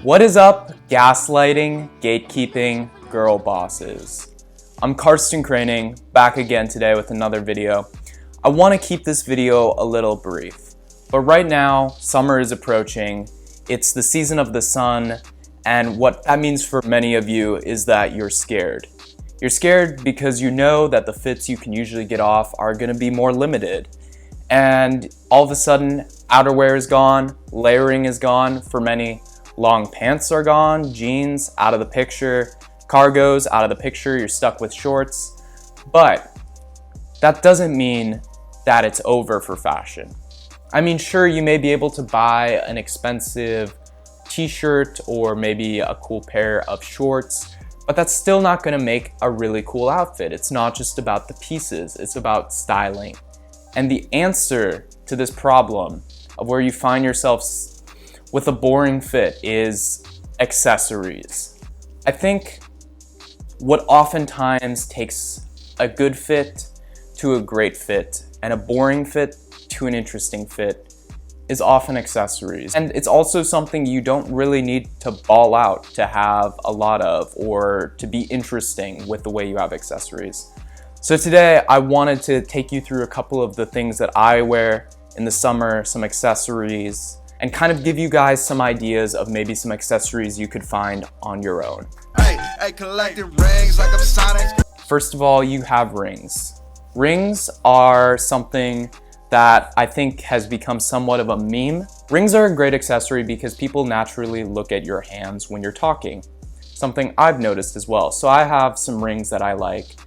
What is up, gaslighting, gatekeeping, girl bosses? I'm Karsten Craning, back again today with another video. I want to keep this video a little brief, but right now, summer is approaching. It's the season of the sun, and what that means for many of you is that you're scared. You're scared because you know that the fits you can usually get off are going to be more limited. And all of a sudden, outerwear is gone, layering is gone for many, long pants are gone, jeans out of the picture, cargos out of the picture, you're stuck with shorts. But that doesn't mean that it's over for fashion. I mean, sure, you may be able to buy an expensive t-shirt or maybe a cool pair of shorts, but that's still not gonna make a really cool outfit. It's not just about the pieces, it's about styling. And the answer to this problem of where you find yourself with a boring fit is accessories. I think what oftentimes takes a good fit to a great fit and a boring fit to an interesting fit is often accessories. And it's also something you don't really need to ball out to have a lot of or to be interesting with the way you have accessories. So today I wanted to take you through a couple of the things that I wear in the summer, some accessories, and kind of give you guys some ideas of maybe some accessories you could find on your own. Hey, collecting rings like I'm Sonic. First of all, you have rings. Rings are something that I think has become somewhat of a meme. Rings are a great accessory because people naturally look at your hands when you're talking. Something I've noticed as well. So I have some rings that I like.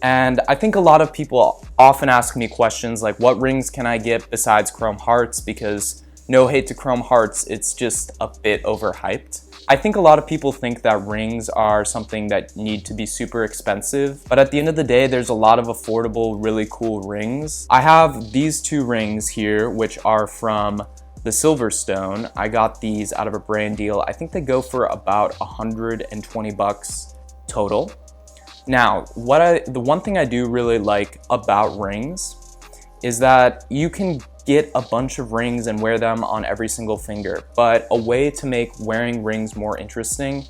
And I think a lot of people often ask me questions like, what rings can I get besides chrome hearts? Because no hate to chrome hearts, it's just a bit overhyped. I think a lot of people think that rings are something that need to be super expensive, but at the end of the day, there's a lot of affordable, really cool rings. I have these two rings here, which are from the Silverstone. I got these out of a brand deal. I think they go for about 120 bucks total. Now, the one thing I do really like about rings is that you can get a bunch of rings and wear them on every single finger, but a way to make wearing rings more interesting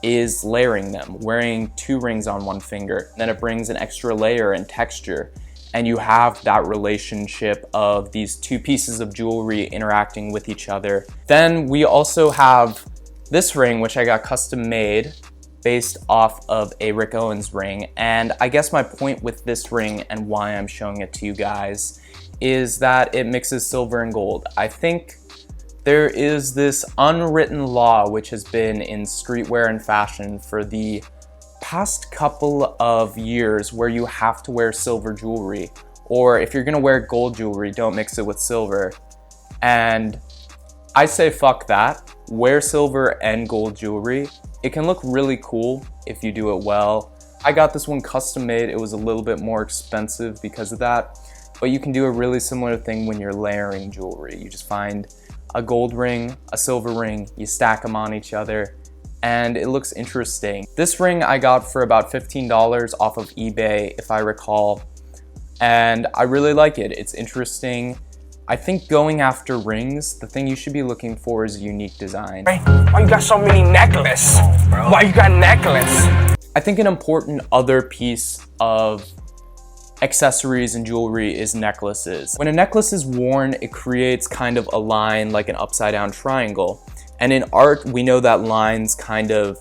is layering them, wearing two rings on one finger. Then it brings an extra layer and texture, and you have that relationship of these two pieces of jewelry interacting with each other. Then we also have this ring, which I got custom made based off of a Rick Owens ring. And I guess my point with this ring and why I'm showing it to you guys is that it mixes silver and gold. I think there is this unwritten law which has been in streetwear and fashion for the past couple of years where you have to wear silver jewelry, or if you're gonna wear gold jewelry, don't mix it with silver. And I say fuck that. Wear silver and gold jewelry. It can look really cool if you do it well. I got this one custom made. It was a little bit more expensive because of that. But you can do a really similar thing when you're layering jewelry. You just find a gold ring, a silver ring, you stack them on each other, and it looks interesting. This ring I got for about $15 off of eBay, if I recall, and I really like it. It's interesting. I think going after rings, the thing you should be looking for is unique design. Why you got so many necklaces? Why you got necklace? I think an important other piece of accessories and jewelry is necklaces. When a necklace is worn, it creates kind of a line like an upside down triangle. And in art, we know that lines kind of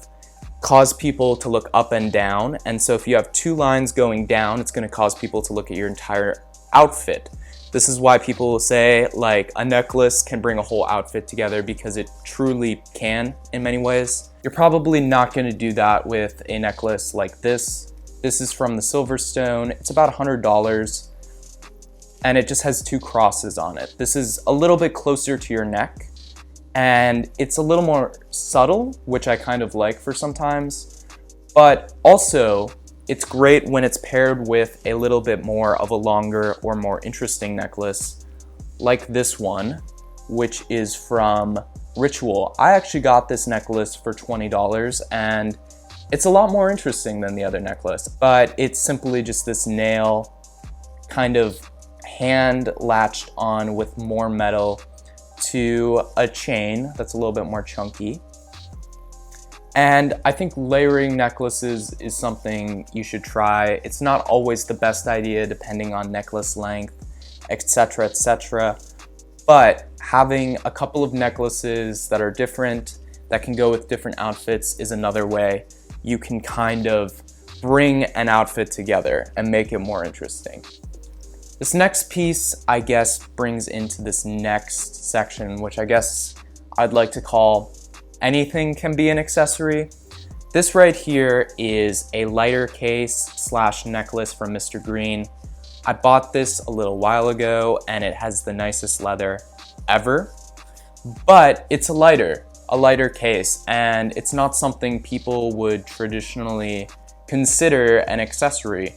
cause people to look up and down. And so if you have two lines going down, it's gonna cause people to look at your entire outfit. This is why people say like a necklace can bring a whole outfit together, because it truly can in many ways. You're probably not gonna do that with a necklace like this. This is from the Silverstone. It's about $100 and it just has two crosses on it. This is a little bit closer to your neck and it's a little more subtle, which I kind of like for sometimes, but also it's great when it's paired with a little bit more of a longer or more interesting necklace like this one, which is from Ritual. I actually got this necklace for $20 and it's a lot more interesting than the other necklace, but it's simply just this nail kind of hand latched on with more metal to a chain that's a little bit more chunky. And I think layering necklaces is something you should try. It's not always the best idea depending on necklace length, etc., etc. But having a couple of necklaces that are different, that can go with different outfits, is another way you can kind of bring an outfit together and make it more interesting. This next piece, I guess, brings into this next section, which I guess I'd like to call anything can be an accessory. This right here is a lighter case slash necklace from Mr. Green. I bought this a little while ago and it has the nicest leather ever, but it's a lighter case, and it's not something people would traditionally consider an accessory.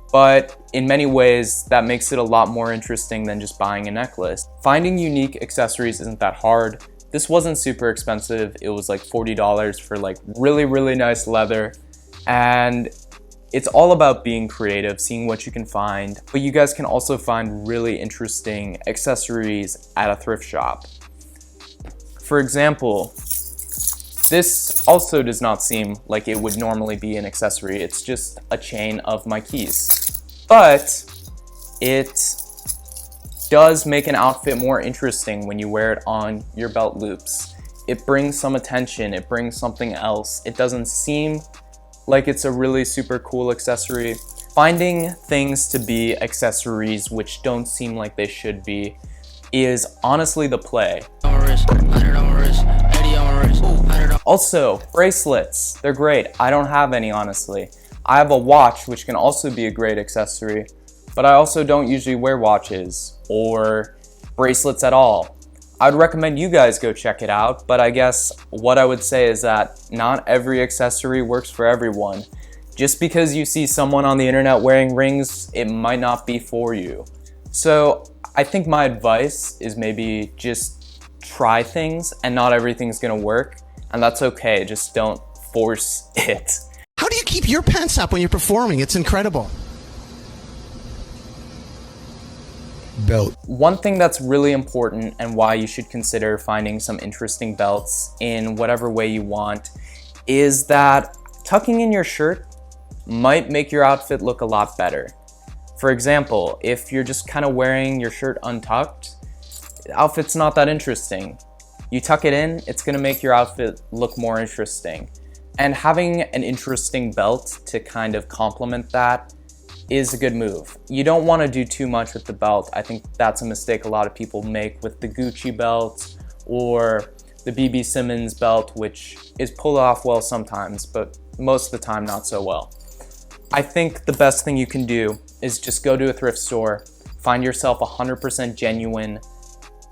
But in many ways, that makes it a lot more interesting than just buying a necklace. Finding unique accessories isn't that hard. This wasn't super expensive. It was like $40 for like really, really nice leather. And it's all about being creative, seeing what you can find. But you guys can also find really interesting accessories at a thrift shop. For example, this also does not seem like it would normally be an accessory. It's just a chain of my keys. But it does make an outfit more interesting when you wear it on your belt loops. It brings some attention, it brings something else. It doesn't seem like it's a really super cool accessory. Finding things to be accessories which don't seem like they should be is honestly the play. Also, bracelets, they're great. I don't have any, honestly. I have a watch, which can also be a great accessory, but I also don't usually wear watches or bracelets at all. I'd recommend you guys go check it out, but I guess what I would say is that not every accessory works for everyone. Just because you see someone on the internet wearing rings, it might not be for you. So I think my advice is maybe just try things, and not everything's gonna work. And that's okay, just don't force it. How do you keep your pants up when you're performing? It's incredible. Belt. One thing that's really important and why you should consider finding some interesting belts in whatever way you want is that tucking in your shirt might make your outfit look a lot better. For example, if you're just kind of wearing your shirt untucked, the outfit's not that interesting. You tuck it in, it's gonna make your outfit look more interesting. And having an interesting belt to kind of complement that is a good move. You don't want to do too much with the belt. I think that's a mistake a lot of people make with the Gucci belt or the BB Simmons belt, which is pulled off well sometimes, but most of the time not so well. I think the best thing you can do is just go to a thrift store, find yourself 100% genuine,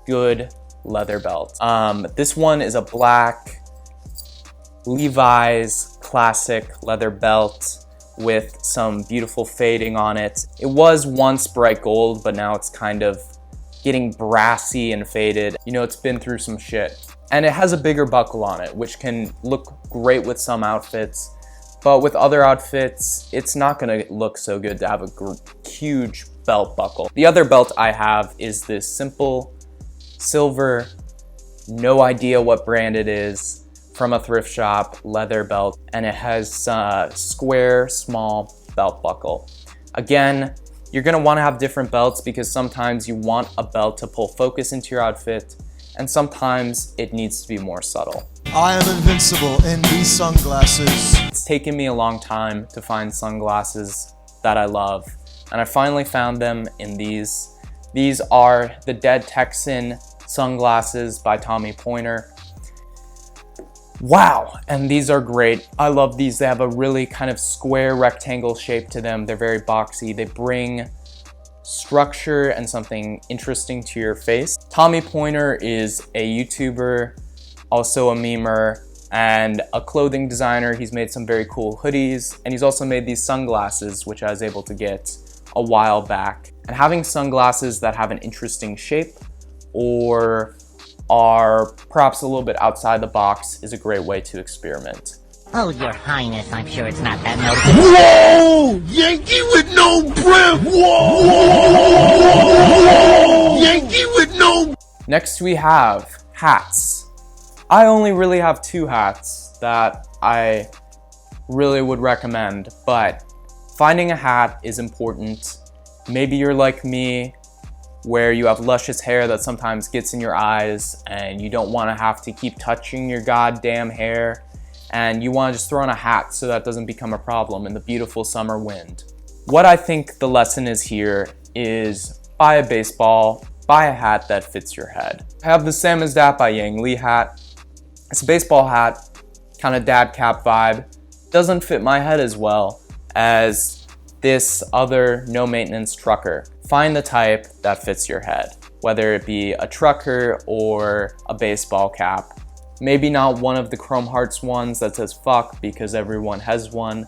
good leather belt. This one is a black Levi's classic leather belt with some beautiful fading on it. It was once bright gold, but now it's kind of getting brassy and faded. You know, it's been through some shit. And it has a bigger buckle on it, which can look great with some outfits, but with other outfits, it's not gonna look so good to have a huge belt buckle. The other belt I have is this simple silver, no idea what brand it is, from a thrift shop leather belt, and it has a square small belt buckle. Again, you're gonna wanna have different belts because sometimes you want a belt to pull focus into your outfit, and sometimes it needs to be more subtle. I am invincible in these sunglasses. It's taken me a long time to find sunglasses that I love, and I finally found them in these. These are the Dead Texan sunglasses by Tommy Pointer. Wow, and these are great. I love these. They have a really kind of square rectangle shape to them. They're very boxy. They bring structure and something interesting to your face. Tommy Pointer is a YouTuber, also a memer, and a clothing designer. He's made some very cool hoodies, and he's also made these sunglasses, which I was able to get a while back. And having sunglasses that have an interesting shape or are perhaps a little bit outside the box is a great way to experiment. Oh, Your Highness, I'm sure it's not that noticeable. Whoa! Yankee with no brim! Whoa! Yankee with no... Next we have hats. I only really have two hats that I really would recommend, but finding a hat is important. Maybe you're like me, where you have luscious hair that sometimes gets in your eyes and you don't want to have to keep touching your goddamn hair, and you want to just throw on a hat so that doesn't become a problem in the beautiful summer wind. What I think the lesson is here is buy a baseball, buy a hat that fits your head. I have the Sam is Dat by Yang Lee hat. It's a baseball hat, kind of dad cap vibe. Doesn't fit my head as well as this other no maintenance trucker. Find the type that fits your head, whether it be a trucker or a baseball cap. Maybe not one of the Chrome Hearts ones that says fuck because everyone has one,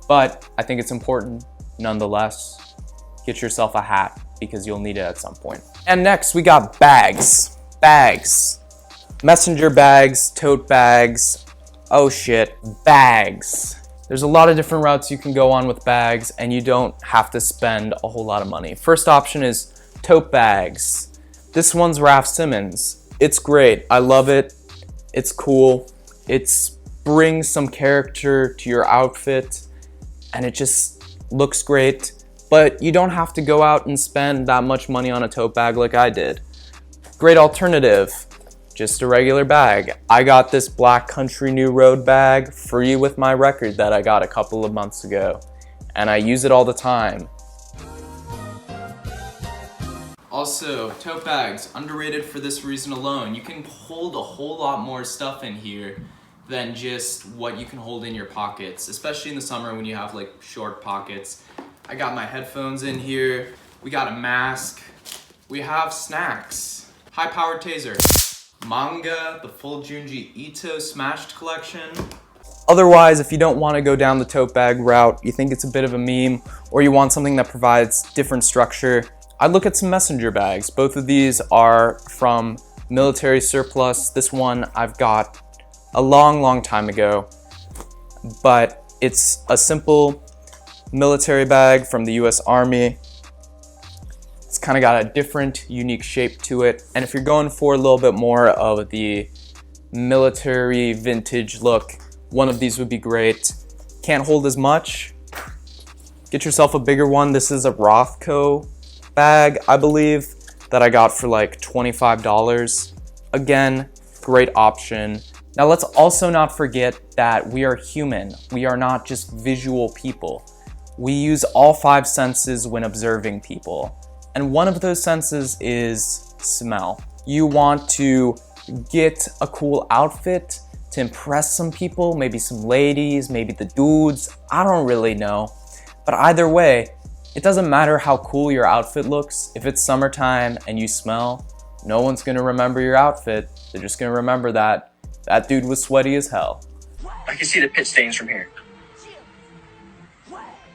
but I think it's important nonetheless. Get yourself a hat because you'll need it at some point. And next we got bags. Bags. Messenger bags, tote bags, oh shit, bags. There's a lot of different routes you can go on with bags and you don't have to spend a whole lot of money. First option is tote bags. This one's Raf Simons. It's great, I love it. It's cool. It brings some character to your outfit and it just looks great. But you don't have to go out and spend that much money on a tote bag like I did. Great alternative. Just a regular bag. I got this Black Country New Road bag free with my record that I got a couple of months ago, and I use it all the time. Also, tote bags, underrated for this reason alone. You can hold a whole lot more stuff in here than just what you can hold in your pockets, especially in the summer when you have like short pockets. I got my headphones in here, we got a mask, we have snacks, high-powered taser. Manga, the full Junji Ito Smashed collection. Otherwise, if you don't want to go down the tote bag route, you think it's a bit of a meme, or you want something that provides different structure, I'd look at some messenger bags. Both of these are from military surplus. This one I've got a long time ago, but it's a simple military bag from the US Army. It's kind of got a different, unique shape to it. And if you're going for a little bit more of the military vintage look, one of these would be great. Can't hold as much. Get yourself a bigger one. This is a Rothko bag, I believe, that I got for like $25. Again, great option. Now let's also not forget that we are human. We are not just visual people. We use all five senses when observing people. And one of those senses is smell. You want to get a cool outfit to impress some people, maybe some ladies, maybe the dudes, I don't really know. But either way, it doesn't matter how cool your outfit looks. If it's summertime and you smell, no one's gonna remember your outfit. They're just gonna remember that dude was sweaty as hell. I can see the pit stains from here.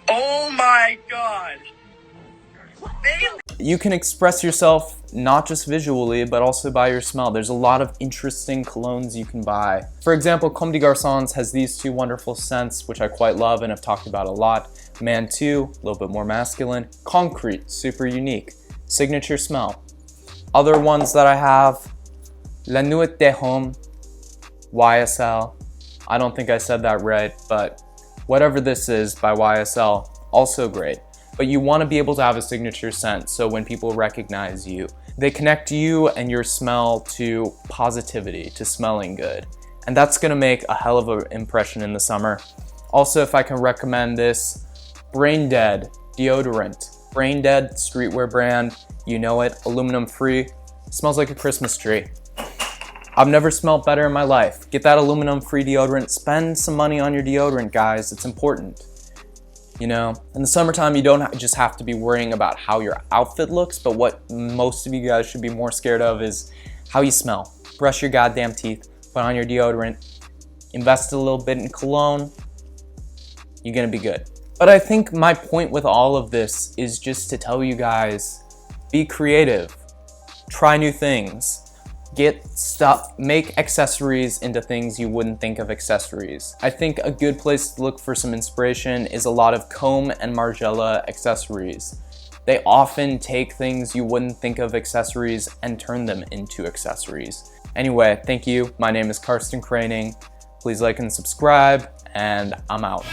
Oh my god! You can express yourself not just visually, but also by your smell. There's a lot of interesting colognes you can buy. For example, Comme des Garçons has these two wonderful scents, which I quite love and have talked about a lot. Man 2, a little bit more masculine. Concrete, super unique. Signature smell. Other ones that I have, La Nuit des Hommes, YSL. I don't think I said that right, but whatever this is by YSL, also great. But you want to be able to have a signature scent so when people recognize you, they connect you and your smell to positivity, to smelling good. And that's going to make a hell of an impression in the summer. Also, if I can recommend this, Brain Dead deodorant. Brain Dead streetwear brand, you know it, aluminum free, smells like a Christmas tree. I've never smelled better in my life. Get that aluminum free deodorant, spend some money on your deodorant, guys, it's important. You know, in the summertime, you don't just have to be worrying about how your outfit looks, but what most of you guys should be more scared of is how you smell. Brush your goddamn teeth, put on your deodorant, invest a little bit in cologne, you're gonna be good. But I think my point with all of this is just to tell you guys, be creative, try new things. make accessories into things you wouldn't think of accessories. I think a good place to look for some inspiration is a lot of comb and Margiela accessories. They often take things you wouldn't think of accessories and turn them into accessories. Anyway, thank you. My name is Karsten Craning. Please like and subscribe, and I'm out.